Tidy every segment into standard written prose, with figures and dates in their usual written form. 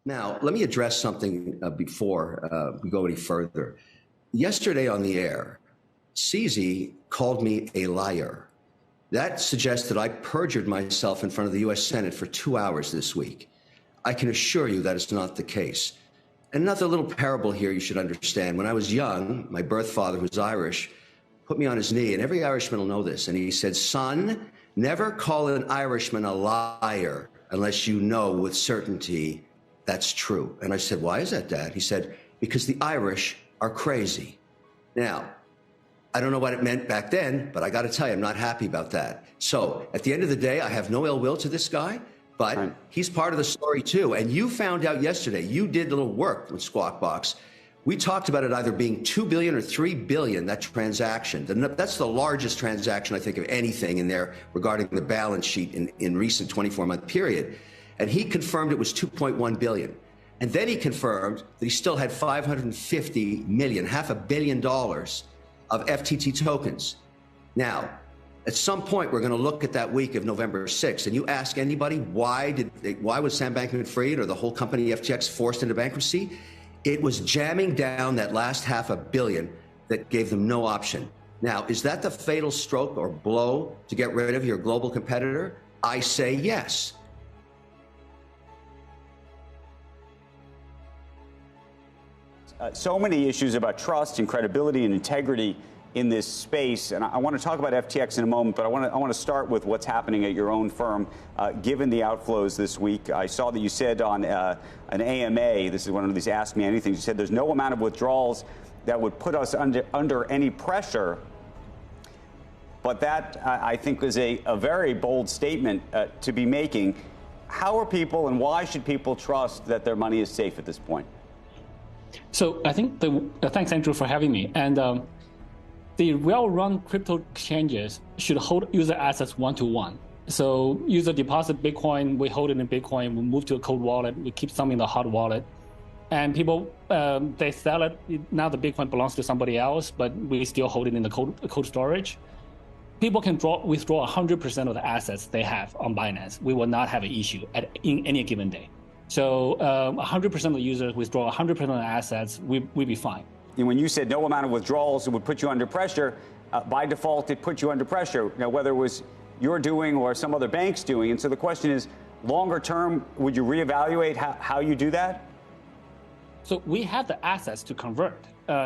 Now, let me address something before we go any further. Yesterday on the air, CZ called me a liar. That suggests that I perjured myself in front of the U.S. Senate for 2 hours this week. I can assure you that is not the case. Another little parable here you should understand. When I was young, my birth father, who's Irish, put me on his knee, and every Irishman will know this, and he said, son, never call an Irishman a liar unless you know with certainty that's true. And I said, why is that, Dad? He said, because the Irish are crazy. Now, I don't know what it meant back then, but I got to tell you, I'm not happy about that. So at the end of the day, I have no ill will to this guy, but he's part of the story too. And you found out yesterday, you did a little work with Squawk Box. We talked about it either being 2 billion or 3 billion, that transaction. That's the largest transaction, I think, of anything in there regarding the balance sheet in recent 24-month period. And he confirmed it was 2.1 billion. And then he confirmed that he still had 550 million, $500 million of FTT tokens. Now, at some point, we're going to look at that week of November 6th, and you ask anybody, why was Sam Bankman-Fried or the whole company FTX forced into bankruptcy? It was jamming down that last $500 million that gave them no option. Now, is that the fatal stroke or blow to get rid of your global competitor? I say yes. So many issues about trust and credibility and integrity in this space, and I want to talk about FTX in a moment, but I want to start with what's happening at your own firm, given the outflows this week. I saw that you said on an AMA, this is one of these Ask Me Anything, you said there's no amount of withdrawals that would put us under any pressure, but that, I think, is a very bold statement to be making. How are people and why should people trust that their money is safe at this point? So I think thanks, Andrew, for having me. And the well-run crypto exchanges should hold user assets one-to-one. So user deposit Bitcoin, we hold it in Bitcoin, we move to a cold wallet, we keep some in the hot wallet. And people, they sell it, now the Bitcoin belongs to somebody else, but we still hold it in the cold storage. People can withdraw 100% of the assets they have on Binance. We will not have an issue in any given day. So 100% of the users withdraw 100% of the assets, we'd be fine. And when you said no amount of withdrawals would put you under pressure, by default, it put you under pressure. Now, whether it was you're doing or some other bank's doing. And so the question is, longer term, would you reevaluate how you do that? So we have the assets to convert.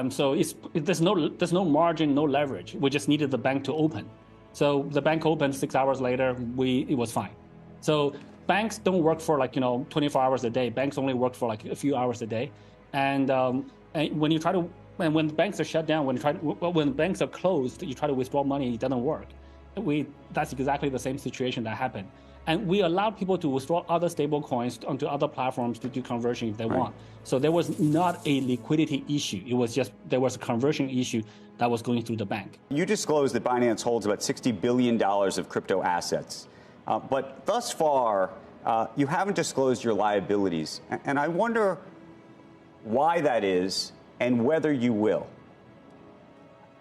So there's no margin, no leverage. We just needed the bank to open. So the bank opened 6 hours later, it was fine. So banks don't work for 24 hours a day. Banks only work for a few hours a day. And when you try to, and when banks are shut down, when banks are closed, you try to withdraw money, it doesn't work. That's exactly the same situation that happened. And we allowed people to withdraw other stable coins onto other platforms to do conversion if they want. So there was not a liquidity issue. It was just, there was a conversion issue that was going through the bank. You disclosed that Binance holds about $60 billion of crypto assets. But thus far, you haven't disclosed your liabilities. And I wonder why that is and whether you will.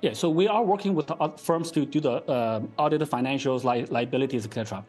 Yeah, so we are working with firms to do the audited financials, liabilities, etc.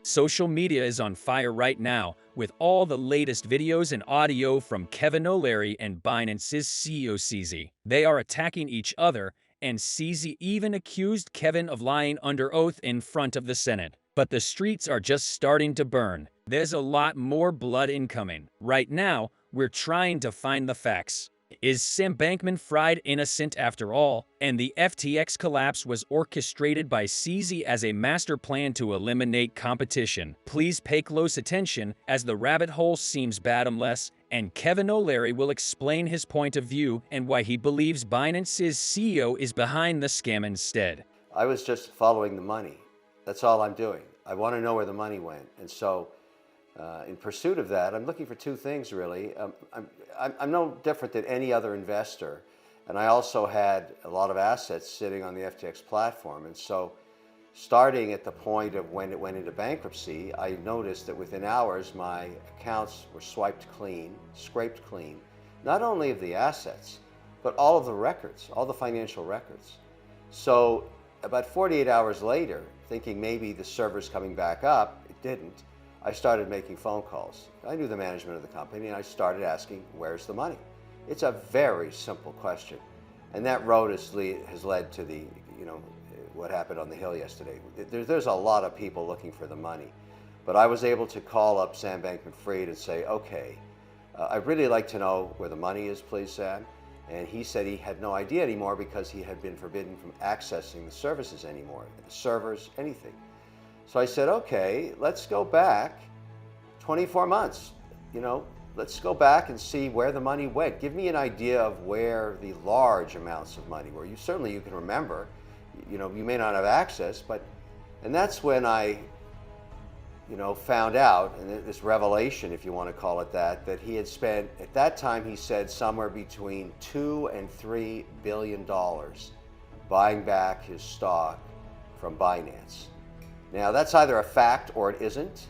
Social media is on fire right now with all the latest videos and audio from Kevin O'Leary and Binance's CEO CZ. They are attacking each other, and CZ even accused Kevin of lying under oath in front of the Senate. But the streets are just starting to burn. There's a lot more blood incoming. Right now, we're trying to find the facts. Is Sam Bankman-Fried innocent after all? And the FTX collapse was orchestrated by CZ as a master plan to eliminate competition. Please pay close attention as the rabbit hole seems bottomless, and Kevin O'Leary will explain his point of view and why he believes Binance's CEO is behind the scam instead. I was just following the money. That's all I'm doing. I want to know where the money went. And so in pursuit of that, I'm looking for two things, really. I'm no different than any other investor. And I also had a lot of assets sitting on the FTX platform. And so Starting at the point of when it went into bankruptcy, I noticed that within hours my accounts were swiped clean, scraped clean, not only of the assets, but all of the records, all the financial records. So about 48 hours later, thinking maybe the server's coming back up, it didn't, I started making phone calls. I knew the management of the company, and I started asking, where's the money? It's a very simple question. And that road has led to the, what happened on the Hill yesterday. There's a lot of people looking for the money. But I was able to call up Sam Bankman-Fried and say, okay, I'd really like to know where the money is, please, Sam. And he said he had no idea anymore because he had been forbidden from accessing the services anymore, the servers, anything. So I said, okay, let's go back 24 months. Let's go back and see where the money went. Give me an idea of where the large amounts of money were. You can remember. You may not have access, and that's when I, found out, and this revelation, if you want to call it that he had spent, at that time he said, somewhere between $2 and $3 billion buying back his stock from Binance. Now, that's either a fact or it isn't.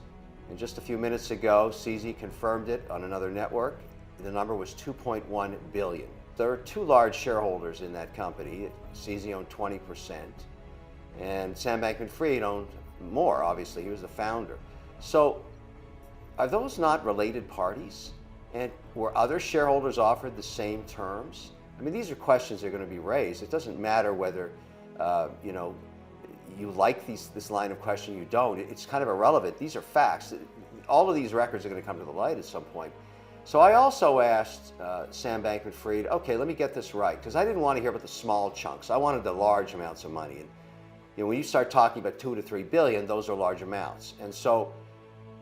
And just a few minutes ago, CZ confirmed it on another network. The number was 2.1 billion. There are two large shareholders in that company. CZ owned 20%, and Sam Bankman-Fried owned more, obviously. He was the founder. So are those not related parties? And were other shareholders offered the same terms? I mean, these are questions that are going to be raised. It doesn't matter whether, you like this line of question, you don't. It's kind of irrelevant. These are facts. All of these records are going to come to the light at some point. So I also asked Sam Bankman-Fried, okay, let me get this right, because I didn't want to hear about the small chunks. I wanted the large amounts of money. And when you start talking about 2 to 3 billion, those are large amounts. And so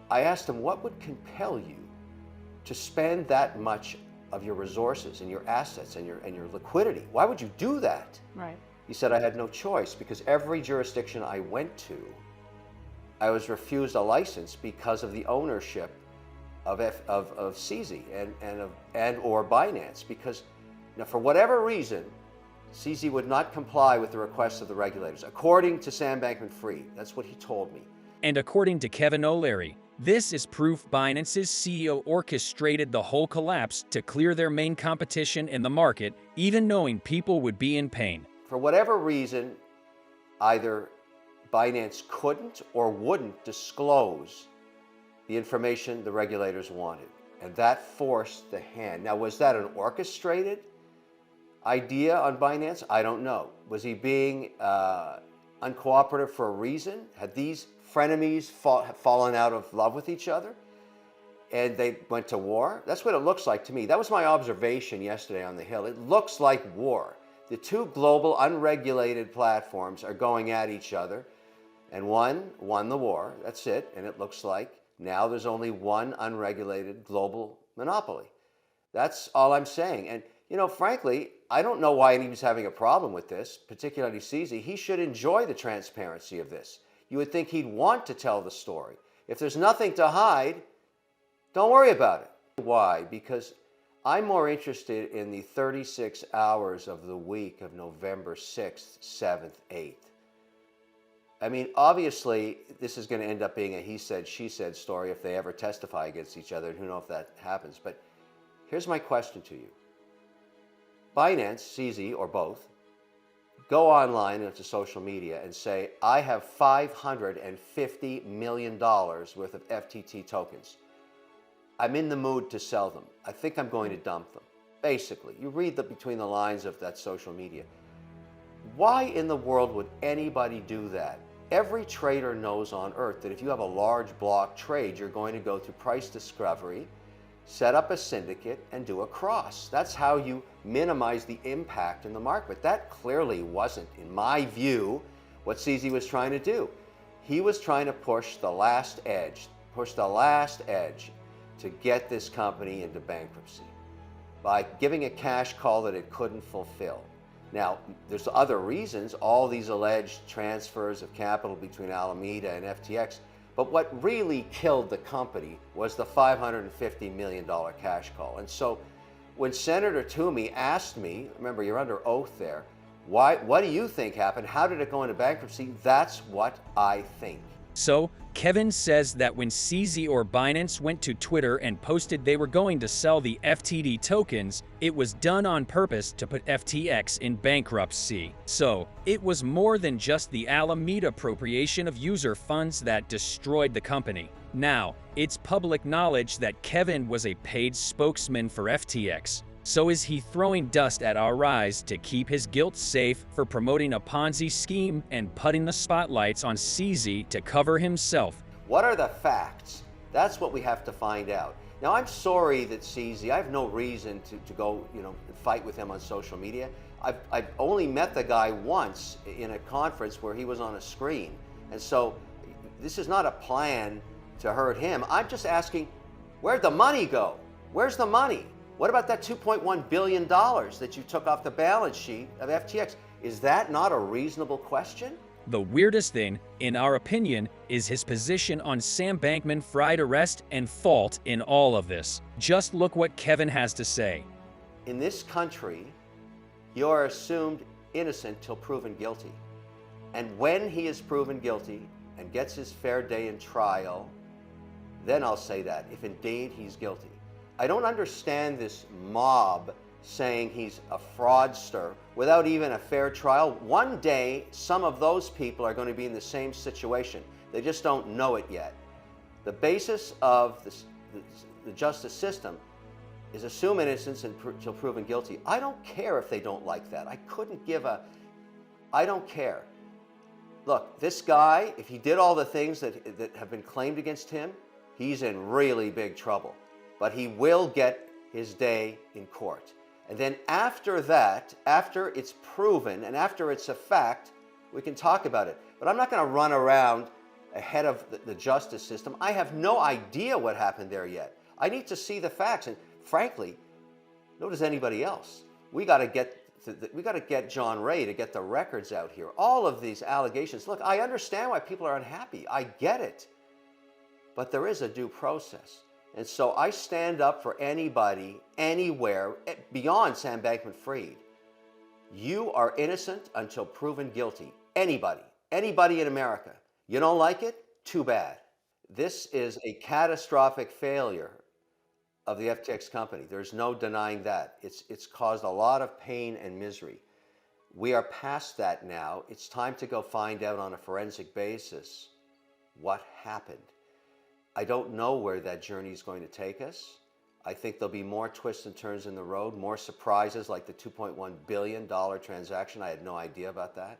I asked him, what would compel you to spend that much of your resources and your assets and your liquidity? Why would you do that? Right. He said, I had no choice, because every jurisdiction I went to, I was refused a license because of the ownership of CZ and or Binance, because for whatever reason, CZ would not comply with the requests of the regulators, according to Sam Bankman-Fried. That's what he told me. And according to Kevin O'Leary, this is proof Binance's CEO orchestrated the whole collapse to clear their main competition in the market, even knowing people would be in pain. For whatever reason, either Binance couldn't or wouldn't disclose the information the regulators wanted, and that forced the hand. Now, was that an orchestrated idea on Binance? I don't know. Was he being uncooperative for a reason? Had these frenemies fallen out of love with each other and they went to war? That's what it looks like to me. That was my observation yesterday on the Hill. It looks like war. The two global unregulated platforms are going at each other, and one won the war. That's it. And it looks like now there's only one unregulated global monopoly. That's all I'm saying. And, frankly, I don't know why he was having a problem with this, particularly CZ. He should enjoy the transparency of this. You would think he'd want to tell the story. If there's nothing to hide, don't worry about it. Why? Because I'm more interested in the 36 hours of the week of November 6th, 7th, 8th. I mean, obviously, this is going to end up being a he said, she said story if they ever testify against each other, and who knows if that happens. But here's my question to you. Binance, CZ, or both, go online into social media and say, I have $550 million worth of FTT tokens. I'm in the mood to sell them. I think I'm going to dump them. Basically, you read between the lines of that social media. Why in the world would anybody do that? Every trader knows on earth that if you have a large block trade, you're going to go through price discovery, set up a syndicate, and do a cross. That's how you minimize the impact in the market. But that clearly wasn't, in my view, what CZ was trying to do. He was trying to push the last edge to get this company into bankruptcy by giving a cash call that it couldn't fulfill. Now, there's other reasons, all these alleged transfers of capital between Alameda and FTX, but what really killed the company was the $550 million cash call. And so when Senator Toomey asked me, remember you're under oath there, Why? What do you think happened? How did it go into bankruptcy? That's what I think. So, Kevin says that when CZ or Binance went to Twitter and posted they were going to sell the FTD tokens, it was done on purpose to put FTX in bankruptcy. So, it was more than just the Alameda appropriation of user funds that destroyed the company. Now, it's public knowledge that Kevin was a paid spokesman for FTX. So is he throwing dust at our eyes to keep his guilt safe for promoting a Ponzi scheme and putting the spotlights on CZ to cover himself? What are the facts? That's what we have to find out. Now, I'm sorry that CZ, I have no reason to go, fight with him on social media. I've only met the guy once in a conference where he was on a screen. And so this is not a plan to hurt him. I'm just asking, where'd the money go? Where's the money? What about that $2.1 billion that you took off the balance sheet of FTX? Is that not a reasonable question? The weirdest thing, in our opinion, is his position on Sam Bankman-Fried arrest and fault in all of this. Just look what Kevin has to say. In this country, you are assumed innocent till proven guilty. And when he is proven guilty and gets his fair day in trial, then I'll say that, if indeed he's guilty. I don't understand this mob saying he's a fraudster without even a fair trial. One day, some of those people are going to be in the same situation. They just don't know it yet. The basis of the justice system is assume innocence until proven guilty. I don't care if they don't like that. I don't care. Look, this guy, if he did all the things that have been claimed against him, he's in really big trouble. But he will get his day in court. And then after that, after it's proven and after it's a fact, we can talk about it. But I'm not going to run around ahead of the justice system. I have no idea what happened there yet. I need to see the facts. And frankly, no does anybody else. We got to get John Ray to get the records out here. All of these allegations. Look, I understand why people are unhappy. I get it. But there is a due process. And so I stand up for anybody, anywhere, beyond Sam Bankman-Fried. You are innocent until proven guilty. Anybody in America. You don't like it? Too bad. This is a catastrophic failure of the FTX company. There's no denying that. It's caused a lot of pain and misery. We are past that now. It's time to go find out on a forensic basis what happened. I don't know where that journey is going to take us. I think there'll be more twists and turns in the road, more surprises like the $2.1 billion transaction. I had no idea about that.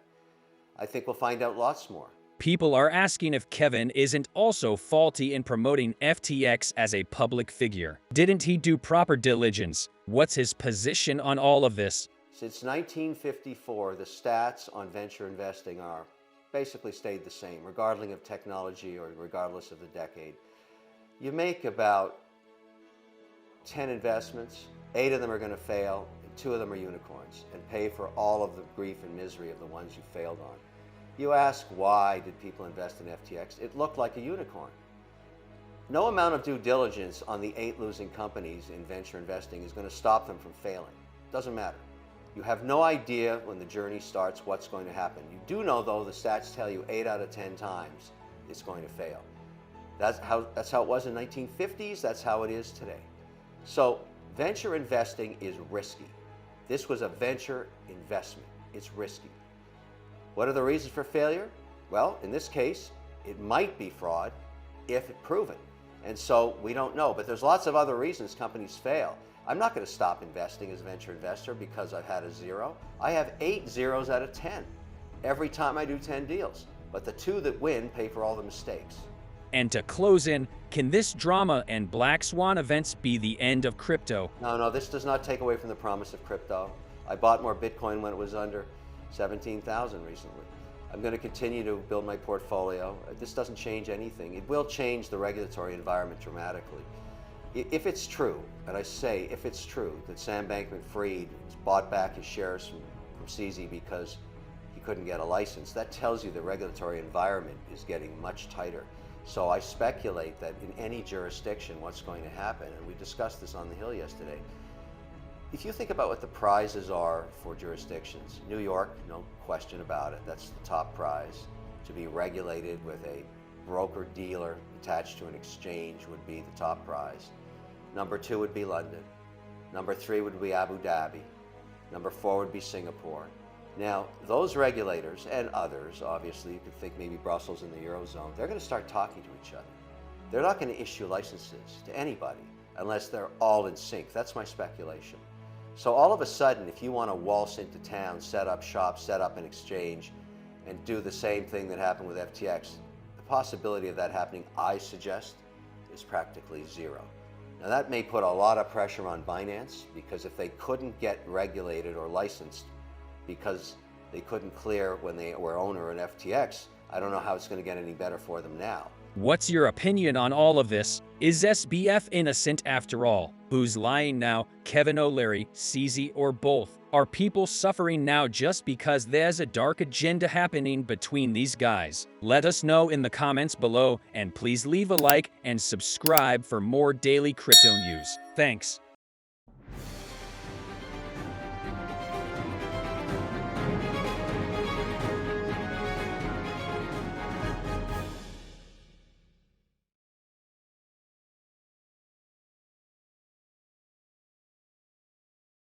I think we'll find out lots more. People are asking if Kevin isn't also faulty in promoting FTX as a public figure. Didn't he do proper diligence? What's his position on all of this? Since 1954, the stats on venture investing are basically stayed the same, regardless of technology or regardless of the decade. You make about 10 investments, 8 of them are going to fail, and 2 of them are unicorns, and pay for all of the grief and misery of the ones you failed on. You ask, why did people invest in FTX? It looked like a unicorn. No amount of due diligence on the 8 losing companies in venture investing is going to stop them from failing. Doesn't matter. You have no idea when the journey starts what's going to happen. You do know, though, the stats tell you 8 out of 10 times it's going to fail. That's how it was in the 1950s. That's how it is today. So venture investing is risky. This was a venture investment. It's risky. What are the reasons for failure? Well, in this case, it might be fraud if proven. And so we don't know. But there's lots of other reasons companies fail. I'm not going to stop investing as a venture investor because I've had a 0. I have 8 zeros out of 10 every time I do 10 deals. But the 2 that win pay for all the mistakes. And to close in, can this drama and black swan events be the end of crypto? No, this does not take away from the promise of crypto. I bought more Bitcoin when it was under 17,000 recently. I'm going to continue to build my portfolio. This doesn't change anything. It will change the regulatory environment dramatically. If it's true, and I say if it's true, that Sam Bankman-Fried bought back his shares from CZ because he couldn't get a license, that tells you the regulatory environment is getting much tighter. So I speculate that in any jurisdiction, what's going to happen, and we discussed this on the Hill yesterday, If you think about what the prizes are for jurisdictions, New York, no question about it, that's the top prize. To be regulated with a broker-dealer attached to an exchange would be the top prize. Number 2 would be London. Number 3 would be Abu Dhabi. Number 4 would be Singapore. Now, those regulators and others, obviously, you could think maybe Brussels and the Eurozone, they're going to start talking to each other. They're not going to issue licenses to anybody unless they're all in sync. That's my speculation. So all of a sudden, if you want to waltz into town, set up shop, set up an exchange, and do the same thing that happened with FTX, the possibility of that happening, I suggest, is practically zero. Now that may put a lot of pressure on Binance, because if they couldn't get regulated or licensed because they couldn't clear when they were owner in FTX, I don't know how it's going to get any better for them now. What's your opinion on all of this? Is SBF innocent after all? Who's lying now, Kevin O'Leary, CZ, or both? Are people suffering now just because there's a dark agenda happening between these guys? Let us know in the comments below, and please leave a like and subscribe for more daily crypto news. Thanks.